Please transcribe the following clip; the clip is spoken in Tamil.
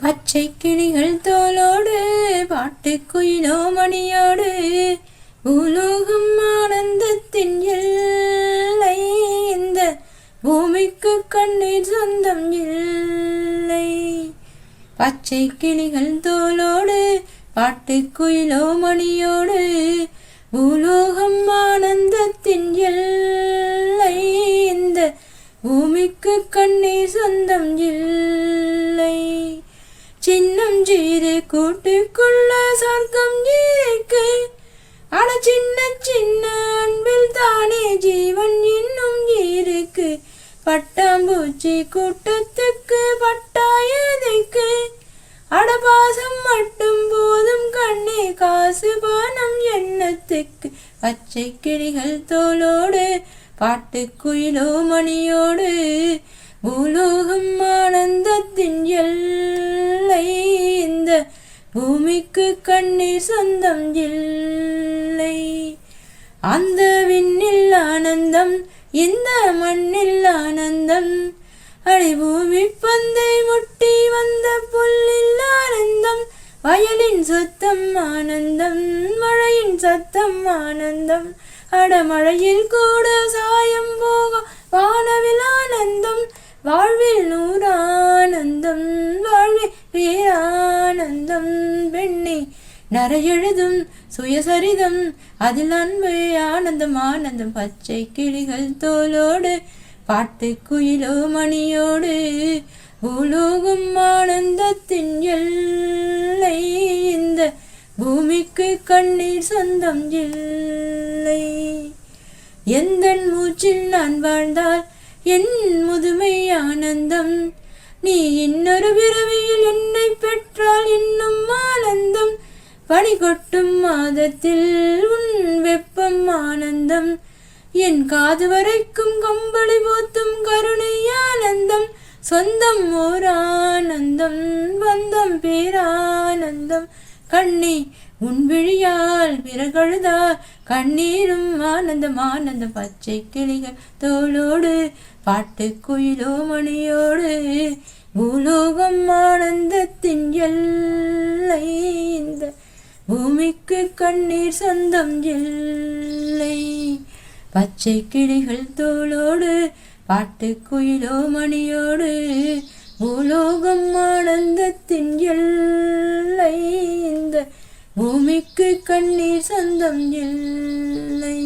பச்சை கிளிகள் தோளோடு பாட்டுக்குயிலோ மணியோடு பூலோகம் ஆனந்தத்தின் எல்லை. இந்த பூமிக்கு கண்ணீர் சொந்தம் இல்லை. பச்சை கிளிகள் தோளோடு பாட்டுக்குயிலோ மணியோடு பூலோகம் ஆனந்தத்தின் எல்லை. இந்த பூமிக்கு கண்ணீர் சொந்தம் இல்லை. சின்னம் ஜீரு கூட்டுக்குள்ள சொர்க்கம் ஜீருக்கு. அட சின்ன சின்ன அன்பில் தானே ஜீவன் இன்னும் ஜீருக்கு. பட்டாம்பூச்சி கூட்டத்துக்கு பட்டாயதுக்கு. அடபாசம் மட்டும் போதும் கண்ணே காசு பானம் எண்ணத்துக்கு. பச்சை கிளிகள் தோளோடு பாட்டுக்குயிலோ மணியோடு பூலோகம் ஆனந்தத்தின் எல்லை. இந்த பூமிக்கு கண்ணீர் சொந்தம் இல்லை. அந்த விண்ணில் ஆனந்தம் இந்த மண்ணில் ஆனந்தம். அடிபூமி பந்தை முட்டி வந்த புல்லில் ஆனந்தம். வயலின் சுத்தம் ஆனந்தம் மழையின் சத்தம் ஆனந்தம். அடமழையில் கூட சாயம் போக வானவில் ஆனந்தம். வாழ்வில் நூறானந்தம் வாழ்வில் பேரானந்தம். பெண்ணை நரையெழுதும் சுயசரிதம் அதில் அன்பு ஆனந்தம் ஆனந்தம். பச்சை கிளிகள் தோளோடு பாட்டுக்குயிலோ மணியோடு பூலோகம் ஆனந்தத்தின் எல்லை. இந்த பூமிக்கு கண்ணீர் சொந்தம் இல்லை. எந்தன் மூச்சில் நான் வாழ்ந்தால் என் முதுமை ஆனந்தம். நீ இன்னொரு பிறவியில் என்னை பெற்றால் இன்னும் ஆனந்தம். பனி கொட்டும் மாதத்தில் உன் வெப்பம் ஆனந்தம். என் காது வரைக்கும் கம்பளி போத்தும் கருணை ஆனந்தம். சொந்தம் ஓர் ஆனந்தம் பந்தம் பேரானந்தம். கண்ணி உன் விழியால் விறகழுதா கண்ணீரும் ஆனந்தம் ஆனந்தம். பச்சை கிளிகள் தோளோடு பாட்டுக்குயிலோ மணியோடு பூலோகம் ஆனந்தத்தின் எல்லை. இந்த பூமிக்கு கண்ணீர் சொந்தம் இல்லை. பச்சை கிளிகள் தோளோடு பாட்டுக்குயிலோ மணியோடு பூலோகம் ஆனந்தத்தின் எல்லை. இந்த பூமிக்கு கண்ணீர் சொந்தம் இல்லை.